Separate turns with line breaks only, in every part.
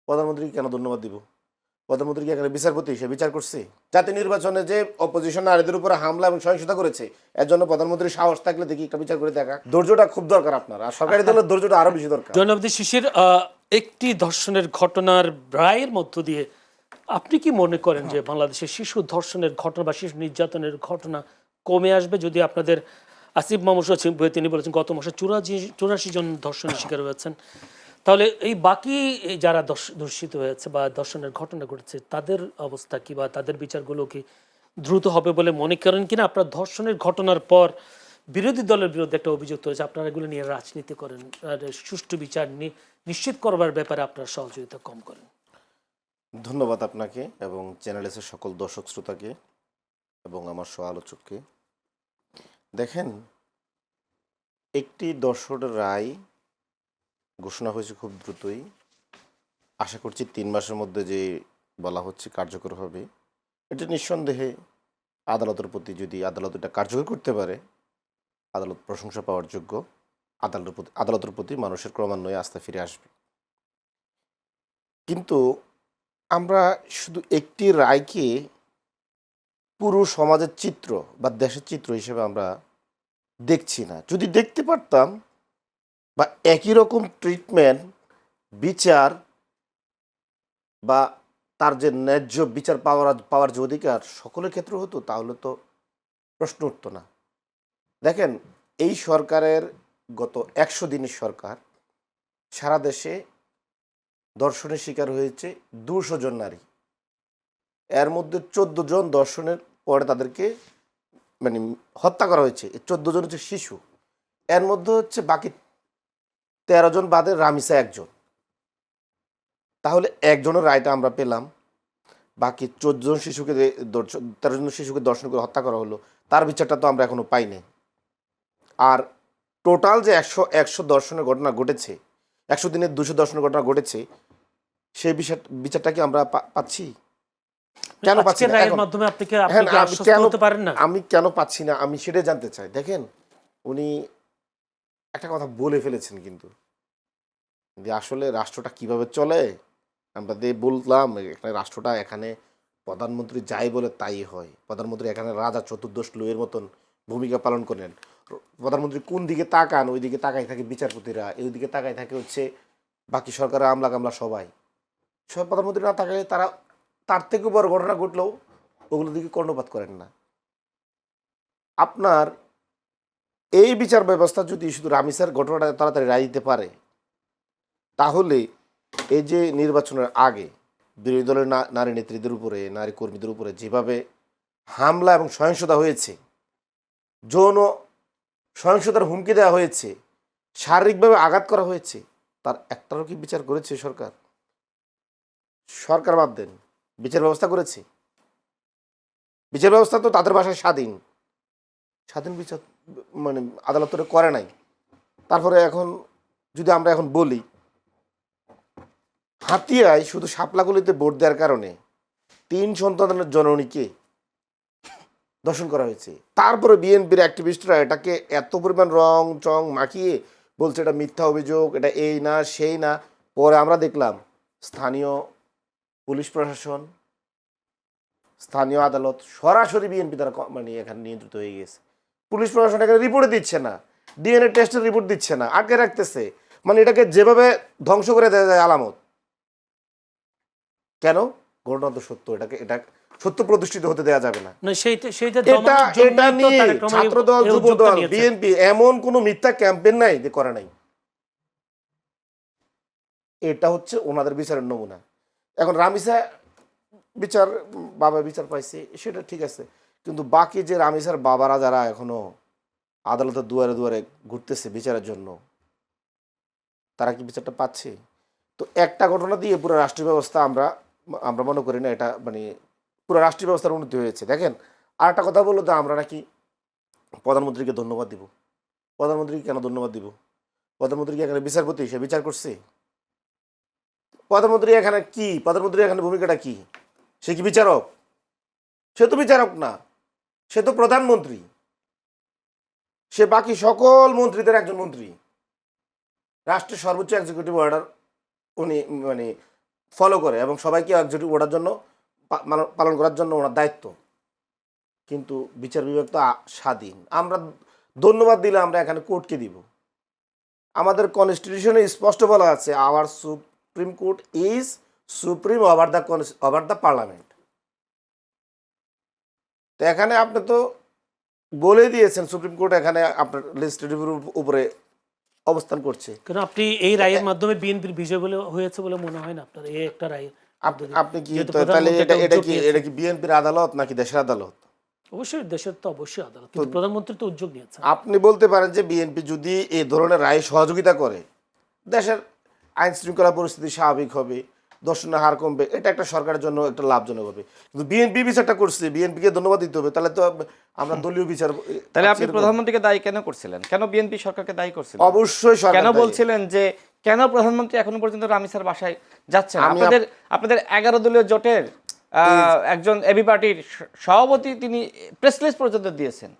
প্রধানমন্ত্রীকে কেন ধন্যবাদ দিব? প্রধানমন্ত্রী কি এখানে বিচারপতি, সে বিচার করছে? জাতীয় নির্বাচনে যে অপোজিশন নারীদের উপরে হামলা এবং সহিংসতা করেছে, এর জন্য প্রধানমন্ত্রীর সাহস থাকলে দেখি একটা বিচার করে দেখা। ধৈর্যটা খুব দরকার আপনার, আর সরকারি দলের ধৈর্যটা আরো বেশি দরকার।
জনাবদি শিশির, একটি ধর্ষণের ঘটনার রায়ের মধ্য দিয়ে আপনি কি মনে করেন যে বাংলাদেশে শিশু ধর্ষণের ঘটনা বা শিশু নির্যাতনের ঘটনা কমে আসবে যদি আপনাদের আসিফ মাহমুদ তিনি বলেছেন গত মাসে 84 জন ধর্ষণের শিকার হয়েছেন, তাহলে এই বাকি যারা ধর্ষিত হয়েছে বা ধর্ষণের ঘটনা ঘটেছে তাদের অবস্থা কি বা তাদের বিচারগুলো কি দ্রুত হবে বলে মনে করেন কিনা? আপনার ধর্ষণের ঘটনার পর বিরোধী দলের বিরুদ্ধে একটা অভিযোগ হয়েছে আপনারা এগুলো নিয়ে রাজনীতি করেন, আর সুষ্ঠু বিচার নিশ্চিত করবার ব্যাপারে আপনার সহযোগিতা কম করেন।
ধন্যবাদ আপনাকে এবং চ্যানেলের সকল দর্শক শ্রোতাকে এবং আমার সহ আলোচককে। দেখেন, একটি ধর্ষণের রায় ঘোষণা হয়েছে খুব দ্রুতই। আশা করছি 3 মাসের মধ্যে যে বলা হচ্ছে কার্যকর হবে। এটা নিঃসন্দেহে আদালতের প্রতি, যদি আদালত এটা কার্যকর করতে পারে, আদালত প্রশংসা পাওয়ার যোগ্য। আদালতের প্রতি মানুষের ক্রমান্বয়ে আস্থা ফিরে আসবে। কিন্তু আমরা শুধু একটি রায়কে পুরো সমাজের চিত্র বা দেশের চিত্র হিসেবে আমরা দেখছি না। যদি দেখতে পারতাম বা একই রকম ট্রিটমেন্ট, বিচার বা তার যে ন্যায্য বিচার পাওয়ার যে অধিকার সকলের ক্ষেত্রে হতো, তাহলে তো প্রশ্ন উঠতো না। দেখেন, এই সরকারের গত 100 দিনের সরকার সারা দেশে ধর্ষণের শিকার হয়েছে 200 জন নারী। এর মধ্যে 14 জন ধর্ষণের পরে তাদেরকে মানে হত্যা করা হয়েছে। 14 জন হচ্ছে শিশু। এর মধ্যে হচ্ছে বাকি 13 জন বাদে রামিসা একজন। তাহলে একজনের রায়টা আমরা পেলাম, বাকি 14 জন শিশুকে 13 জন শিশুকে ধর্ষণ করে হত্যা করা হলো, তার বিচারটা তো আমরা এখনো পাইনি। আর টোটাল যে 100 ধর্ষণের ঘটনা ঘটেছে, 100 দিনের 200 ধর্ষণের ঘটনা ঘটেছে, সেই বিচারটা কি আমরা পাচ্ছি? কেন পাচ্ছি না?
রায়ের
এখন
মাধ্যমে আপনি কি
হ্যাঁ,
আশ্বস্ত হতে পারেন না?
আমি কেন পাচ্ছি না আমি সেটাই জানতে চাই। দেখেন, উনি একটা কথা বলে ফেলেছেন কিন্তু, যে আসলে রাষ্ট্রটা কিভাবে চলে আমরা বললাম। এখানে রাষ্ট্রটা, এখানে প্রধানমন্ত্রী যাই বলে তাই হয়। প্রধানমন্ত্রী এখানে রাজা চতুর্দশ লুইয়ের মতন ভূমিকা পালন করেন। প্রধানমন্ত্রী কোন দিকে তাকান, ওই দিকে তাকাই থাকে বিচারপতিরা, এই দিকে তাকাই থাকে হচ্ছে বাকি সরকারের আমলা কামলা সবাই। সব প্রধানমন্ত্রী না তাকালে তারা তার থেকে বড় ঘটনা ঘটলেও ওগুলোর দিকে কর্ণপাত করেন না। আপনার এই বিচার ব্যবস্থা যদি শুধু রামিসার ঘটনাটা তাড়াতাড়ি রায় দিতে পারে, তাহলে এই যে নির্বাচনের আগে বিরোধী দলের নারী নেত্রীদের উপরে, নারী কর্মীদের উপরে যেভাবে হামলা এবং সহিংসতা হয়েছে, যৌন সহিংসতার হুমকি দেওয়া হয়েছে, শারীরিকভাবে আঘাত করা হয়েছে, তার একটারও কি বিচার করেছে সরকার? সরকার বাদ দেন, বিচার ব্যবস্থা করেছে? বিচার ব্যবস্থা তো তাদের ভাষায় স্বাধীন, স্বাধীন বিচার মানে আদালত তো করে নাই। তারপরে এখন যদি আমরা এখন বলি, হাতিয়ায় শুধু শাপলাগুলিতে ভোট দেওয়ার কারণে 3 সন্তানের জননীকে দর্শন করা হয়েছে। তারপরে বিএনপির অ্যাক্টিভিস্টরা এটাকে এত পরিমাণ রং চং মাখিয়ে বলছে এটা মিথ্যা অভিযোগ, এটা এই না সেই না। পরে আমরা দেখলাম স্থানীয় পুলিশ প্রশাসন, স্থানীয় আদালত সরাসরি বিএনপি দ্বারা মানে এখানে নিয়ন্ত্রিত হয়ে গেছে। পুলিশ প্রশাসন এখানে রিপোর্টে দিচ্ছে না, ডিএনএ টেস্টের রিপোর্ট দিচ্ছে না, আটকে রাখতেছে। মানে এটাকে যেভাবে ধ্বংস করে দেওয়া যায় আলামত। কেন? ঘটনা তো সত্য, এটা সত্য প্রতিষ্ঠিত হতে দেওয়া যাবে না। এটা নিয়ে ছাত্রদল, যুবদল, বিএনপি এমন কোনো মিথ্যা ক্যাম্পেইন নাই যে করে নাই। এটা হচ্ছে ওনাদের বিচারের নমুনা। এখন রামিসা বিচার, বাবা বিচার পাইছে, সেটা ঠিক আছে, কিন্তু বাকি যে রামিসার বাবারা যারা এখনো আদালতের দুয়ারে দুয়ারে ঘুরতেছে বিচারের জন্য, তারা কি বিচারটা পাচ্ছে? তো একটা ঘটনা দিয়ে পুরো রাষ্ট্রীয় ব্যবস্থা আমরা আমরা মনে করি না এটা মানে পুরো রাষ্ট্রীয় ব্যবস্থার উন্নতি হয়েছে। দেখেন, আর একটা কথা বললো যে আমরা নাকি প্রধানমন্ত্রীকে ধন্যবাদ দিব। প্রধানমন্ত্রীকে কেন ধন্যবাদ দিব? প্রধানমন্ত্রী কি এখানে বিচারপতি, সে বিচার করছে? প্রধানমন্ত্রী এখানে কি, প্রধানমন্ত্রী এখানে ভূমিকাটা কি? সে কি বিচারক? সে তো বিচারক না, সে তো প্রধানমন্ত্রী। সে বাকি সকল মন্ত্রীদের একজন মন্ত্রী, রাষ্ট্রের সর্বোচ্চ এক্সিকিউটিভ অর্ডার উনি মানে ফলো করে এবং সবাইকে একজোট ওঠার জন্য পালন করার জন্য ওনার দায়িত্ব। কিন্তু বিচার বিভাগ তো স্বাধীন। আমরা ধন্যবাদ দিলে আমরা এখানে কোর্টকে দিব। আমাদের কনস্টিটিউশনে স্পষ্ট বলা আছে, our supreme court is supreme over the parliament. তো এখানে আপনি তো বলে দিয়েছেন সুপ্রিম কোর্ট এখানে আপনার লেজিসলেটিভের উপরে অবস্থান করছে।
কারণ আপনি এই রায়ের মাধ্যমে বিএনপির বিজয় বলে হয়েছে বলে মনে হয় না আপনার এই একটা রায়?
আপনি কি তাহলে এটা কি বিএনপির আদালত নাকি দেশের আদালত?
অবশ্যই দেশের তো অবশ্যই আদালত, কিন্তু প্রধানমন্ত্রী তো উদ্যোগ নিয়েছেন।
আপনি বলতে পারেন যে বিএনপি যদি এই ধরনের রায় সহযোগিতা করে দেশের আইন শৃঙ্খলা পরিস্থিতি স্বাভাবিক হবে, দর্শনের হার কমবে, এটা একটা সরকারের জন্য একটা লাভজনক হবে। কিন্তু বিএনপি বিচারটা করছে, বিএনপিকে ধন্যবাদ দিতে হবে। তাহলে তো আমরা দলীয় বিচার।
তাহলে আপনি প্রধানমন্ত্রীকে দায়ী কেন করছিলেন? কেন বিএনপি সরকারকে দায়ী করছিলেন?
অবশ্যই সরকার
কেন
দায়ী।
বলছিলেন যে কেন প্রধানমন্ত্রী এখনো পর্যন্ত রামি স্যার বাসায় যাচ্ছেন?
আমি
আপনাদের 11 দলীয় জোটের একজন এবি পার্টির সভাপতি তিনি প্রেস রিলিজ পর্যন্ত দিয়েছেন।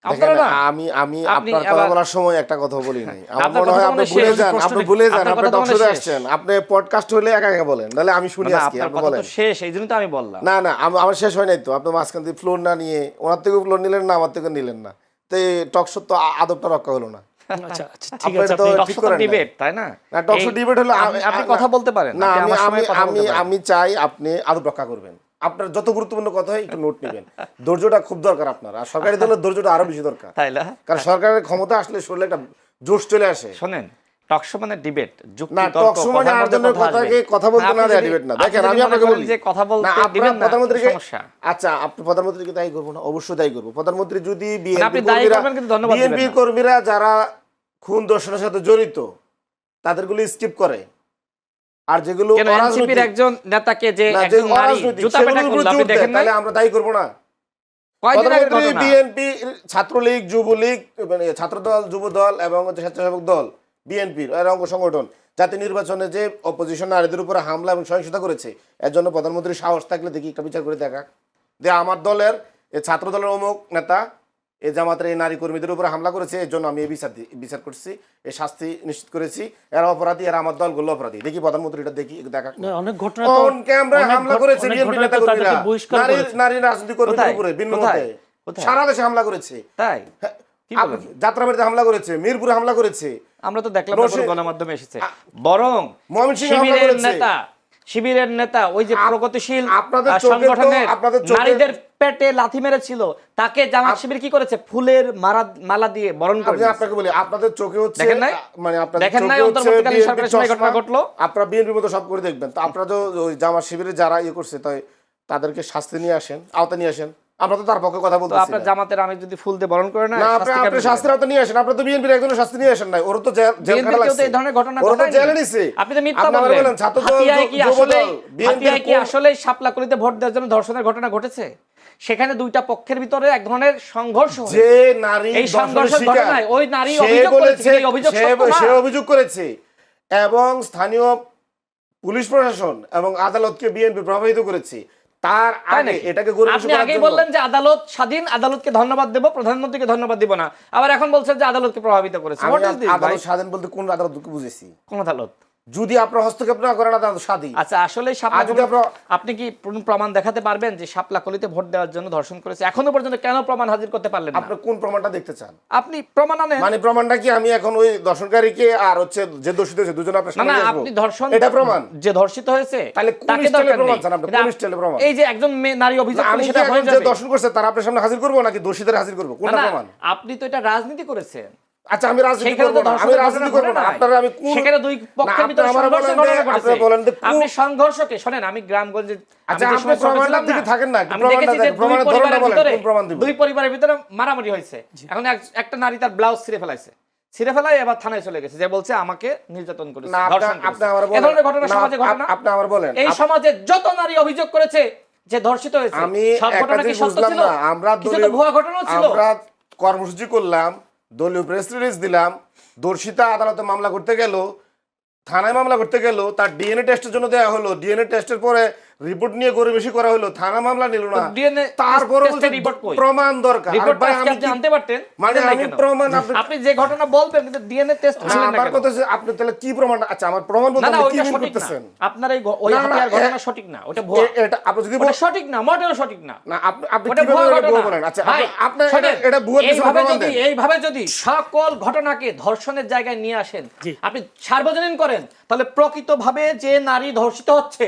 আপনারা
দেখেন,
না
আমি
আপনি
আপনার কথা
আবার-
বলার সময় একটা কথা বলি নাই। আমার
আপনার
মনে
কথা
হয়
তো
আপনি
মানে
ভুলে
শেষ,
যান,
প্রশ্ন
আপনি
নেই।
ভুলে যান,
আপনার
আপনি
কথা তো
টকশোতে
মানে শেষ।
আসছেন, আপনি পডকাস্ট হলে একা একা বলেন, নাহলে আমি শুনি
না,
আজকে।
আপনার
আপনি
কথা
বলেন।
তো শেষ, এই জন্য তো আমি বললাম।
না না, আমার শেষ হয় নাই তো। আপনি মাঝখান থেকে ফ্লোর না নিয়ে ওনার থেকেও ফ্লোর নিলেন না, আমার থেকেও নিলেন না। তো টকশো তো আদবটা রক্ষা হলো না।
আচ্ছা আচ্ছা, ঠিক
আপনার
আছে।
তো
আপনি
ঠিক করেন নাই।
ডিবেট, তাই না?
না, টকশো ডিবেট হলো
আপনি কথা বলতে পারেন।
না,
আপনি আমার সময় কথা বলতে পারেন।
আমি চাই আপনি আদব রক্ষা করবেন। আপনার যত গুরুত্বপূর্ণ কথা হয় একটু নোট নেবেন। ধৈর্যটা খুব দরকার আপনার, আর সরকারি দলের ধৈর্যটা আরো বেশি দরকার।
তাই না?
কারণ সরকারের ক্ষমতা আসলে শরীরে একটা জোশ চলে আসে।
শোনেন, টকশো মানে ডিবেট, যুক্তি
না,
তর্ক,
টকশো মানে
কথার মধ্যে
আরেকজনের
কথা আসবে।
কথাকে কথা বলতে
আপনি
না দেয়া
যদি-
ডিবেট না।
আপনি
দেখেন,
যদি
আমি
মনে
আপনাকে
করেন
বলি
যে কথা বলতে
না,
দিবেন না,
প্রধানমন্ত্রীকে
সমস্যা।
আচ্ছা, আপনি প্রধানমন্ত্রীকে দায়ী করবো না? অবশ্যই দায়ী করবো। প্রধানমন্ত্রী যদি
আপনি দায়ী করবেন, কিন্তু ধন্যবাদ দিবেন
বিএনপি
না।
কর্মীরা যারা খুন দর্শনের সাথে জড়িত তাদেরগুলি স্কিপ করে, আর যেগুলো
কেন এনসিপির
অরাজনৈতিক
একজন নেতাকে যে
না,
একজন
যেগুলো
নারী
অরাজনৈতিক
জুতা পেটা
সেগুলোর উপর
করলো, আপনি
জোর দেয়,
দেখেন নাই?
তাহলে আমরা দায়ী করবো না?
কয়দিন আগের
প্রধানমন্ত্রী,
ঘটনা।
বিএনপি, ছাত্রলীগ, যুবলীগ, মানে ছাত্রদল, যুবদল এবং স্বেচ্ছাসেবক দল, বিএনপির এর অঙ্গ সংগঠন জাতীয় নির্বাচনে যে অপোজিশন নারীদের উপরে হামলা এবং সহিংসতা করেছে, এর জন্য প্রধানমন্ত্রীর সাহস থাকলে দেখি একটা বিচার করে দেখা যে আমার দলের এই ছাত্র দলের অমুক নেতা এই জামাতের এই নারী কর্মীদের উপরে হামলা করেছে, এর জন্য আমি এই বিচার করছি, এই শাস্তি নিশ্চিত করেছি, এরা অপরাধী, এরা আমার দলগুলো অপরাধী। দেখি প্রধানমন্ত্রী এটা দেখি দেখা।
না, অনেক ঘটনা তো
অন ক্যামেরায়
অনেক
হামলা
ঘট-
করেছে
অনেক
বিএনপি
ঘটনা তো
নেতাকর্মীরা,
তাদেরকে বহিষ্কার করেছে।
নারী রাজনৈতিক কর্মীদের
কোথায়?
উপরে ভিন্ন
কোথায়?
মতে
কোথায়?
সারা দেশে হামলা করেছে।
তাই
হ্যাঁ,
কি
আপনি-
বলেন?
যাত্রাবাড়িতে হামলা করেছে, মিরপুরে হামলা করেছে,
আমরা তো দেখলাম
নরসিংহ-
পুরো গণমাধ্যমে এসেছে। বরং
ময়মনসিংহে হামলা
শিবিরের নেতা ওই যে প্রগতিশীল
আপনাদের চোখে তো-
সংগঠনের
আপনাদের চোখে-
নারীদের পেটে লাথি মেরেছিল, তাকে জামাত শিবির কি করেছে? ফুলের মালা দিয়ে বরণ করে
আমি
দিয়েছে।
আপনাকে বলি, আপনাদের চোখে হচ্ছে
দেখেন নাই?
মানে আপনাদের
দেখেন নাই
চোখে হচ্ছে
অন্তর্বর্তীকালীন
BNP
সরকারের সময় ঘটনা
চশমা,
ঘটলো?
আপনারা বিএনপির মতো সব করে দেখবেন। তো আপনারা তো ওই জামাত শিবিরে যারা ইয়ে করছে তাই তাদেরকে শাস্তি নিয়ে আসেন, আওতা নিয়ে আসেন। আমরা তো তার পক্ষে কথা
তো
বলতেছি
আপনার
না।
জামাতের আমি যদি ফুল দিয়ে বরণ করে না,
না, আপনি শাস্তির আওতা নিয়ে আসেন। আপনারা তো বিএনপির একজনের শাস্তি নিয়ে আসেন নাই, ওর তো জেল খাটা লাগছে।
এই ধরনের ঘটনা
ওরা তো
ঘটায়নি।
জেলে নিছে।
আপনি তো মিথ্যা
আপনি
বললেন।
বলেন ছাত্র দল,
হাতিয়ায় কি
যুব
আসলে
দল, বিএনপির
হাতিয়ায় কি আসলে শাপলাকলিতে ভোট দেওয়ার জন্য ধর্ষণের ঘটনা ঘটেছে? সেখানে দুইটা পক্ষের ভিতরে এক ধরনের সংঘর্ষ হয়েছে।
যে নারী
এই
ধর্ষণের
সংঘর্ষের
শিকার,
ঘটনায় ওই নারী
সে
অভিযোগ করেছে,
বলেছে,
এই অভিযোগ সত্য না।
সে অভিযোগ করেছে এবং স্থানীয় পুলিশ প্রশাসন এবং আদালতকে বিএনপি প্রভাবিত করেছে। তার
তাই
আগে
নাকি?
এটাকে গরিব
আপনি আগেই বললেন যে আদালত স্বাধীন, আদালতকে ধন্যবাদ দেব, প্রধানমন্ত্রীকে ধন্যবাদ দিব না, আবার এখন বলছেন যে আদালতকে প্রভাবিত করেছে। What is this, ভাই?
আদালত স্বাধীন বলতে কোন আদালতকে বুঝেছি?
কোন আদালত?
যদি আপনার হস্তক্ষেপ না করেন আদালত স্বাধীন।
আচ্ছা, আসলে
আর যদি
আপনি কি প্রমাণ দেখাতে পারবেন যে শাপলাকলিতে ভোট দেওয়ার জন্য ধর্ষণ করেছে? এখনো পর্যন্ত কেন প্রমাণ হাজির করতে পারলেন না?
আপনি কোন প্রমাণটা দেখতে চান?
আপনি প্রমাণ আনেন।
মানে প্রমাণটা কি আমি এখন ওই দর্শনকারীকে আর হচ্ছে যে দোষিত হয়েছে দুজন আপনার
না
সামনে
না,
নিয়ে আসবো?
আপনি ধর্ষণ,
এটা প্রমাণ।
যে ধর্ষিত হয়েছে
তাহলে কোন
তাকে
স্টাইলে
দরকার
প্রমাণ
নেই।
চান আপনি?
কিন্তু
কোন স্টাইলে প্রমাণ?
এই যে একজন নারী অভিযোগ
আমি
করে
কি
সেটা হয়ে
এখন যে
যাবে?
দর্শন করছে তার আপনার সামনে হাজির করবো নাকি দোষীদের হাজির করবো?
না,
কোনটা
না,
প্রমাণ?
আপনি তো এটা রাজনীতি করেছেন।
আচ্ছা, আমি রাজনীতি
সেখানে
করবো
তো
না, আমি
ধর্ষণের
রাজনীতি
ঘটনা
করবো না।
ঘটে নাই।
আপনারা আমি কোন
সেখানে দুই পক্ষের
না,
ভিতরে
আপনি আমার
সংঘর্ষের
বলেন
ঘটনা
যে-
ঘটেছে।
আপনি বলেন যে
আপনি সংঘর্ষকে শোনেন, আমি গ্রামগঞ্জে
আচ্ছা,
আমি যে
আপনি
সময়
প্রমাণটা
ছিলাম না,
দিকে থাকেন না,
আমি
প্রমাণটা
দেখেছি যে
দেন, প্রমাণের ধরনটা বলেন, কোন প্রমাণ দিব?
দুই পরিবারের ভিতরে মারামারি হয়েছে। এখন একটা নারী তার ব্লাউজ ছিঁড়ে ফেলাইছে, ছিঁড়ে ফেলাই এবার থানায় চলে গেছে, যে বলছে আমাকে নির্যাতন করেছে,
না,
ধর্ষণ
আপনি
করেছে।
আমার
এ ধরনের ঘটনা
বলেন,
সমাজে ঘটে না?
আপনি আমার বলেন।
এই সমাজে যত নারী অভিযোগ করেছে যে ধর্ষিত হয়েছে,
আমি
সব
একটা
ঘটনা কি
জিনিস
সত্য
বুঝলাম
ছিল?
না, আমরা
কিছু তো ভুয়া ঘটনা ছিল।
আমরা কর্মসূচি করলাম, দলীয় প্রেস রিলিজ দিলাম, দর্শিতা আদালতে মামলা করতে গেল, থানায় মামলা করতে গেল, তার ডিএনএ টেস্টের জন্য দেওয়া হলো, ডিএনএ টেস্টের পরে রিপোর্ট নিয়ে গরিবেশি করা হলো, থানা মামলা নিল না,
DNA
তারপরে
test
বলছে
এর report কই?
প্রমাণ দরকার। আরে
রিপোর্ট
ভাই, আমি
আপনি
কি-
আনতে পারতেন,
মানে
আনেন নাই
আমি
কেন?
প্রমাণ
আপনি যে ঘটনা বলবেন কিন্তু ডিএনএ টেস্ট
না, আমার কথা হচ্ছে আপনি তাহলে কি প্রমাণ? আচ্ছা, আমার প্রমাণ বলতে
না না
আপনি কি
ওইটা
মিন
সঠিক না,
করতেছেন?
আপনার এই ওই
না, না,
হাতিয়ার ঘটনা সঠিক না, ওটা ভুয়া,
এটা আপনি যদি
ওটা সঠিক না, মোটেও সঠিক না।
না, আপনি
ওটা
কিভাবে
ভুয়া
এটা ভুয়া
ঘটনা।
বলেন? আচ্ছা,
ভাই,
আপনি
শোনেন,
এটা ভুয়া পিছনে
এইভাবে
প্রমাণ
যদি
দেন।
এইভাবে যদি সকল ঘটনাকে ধর্ষণের জায়গায় নিয়ে আসেন,
জি।
আপনি সার্বজনীন করেন, তাহলে প্রকৃতভাবে যে নারী ধর্ষিত হচ্ছে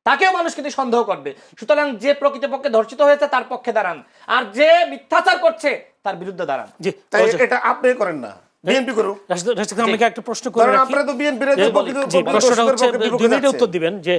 তাকেও মানুষ কিন্তু সন্দেহ করবে। সুতরাং যে প্রকৃতপক্ষে ধর্ষিত হয়েছে তার পক্ষে দাঁড়ান, আর যে মিথ্যাচার করছে তার বিরুদ্ধে দাঁড়ান।
জি,
তাই এটা আপনি করেন না, বিএনপি করুন।
রাশেদ খান, আমাকে একটা প্রশ্ন করে
ধরেন
রাখি।
আপনারা তো বিএনপির
জি, প্রশ্নটা হচ্ছে 2 মিনিটে উত্তর দিবেন যে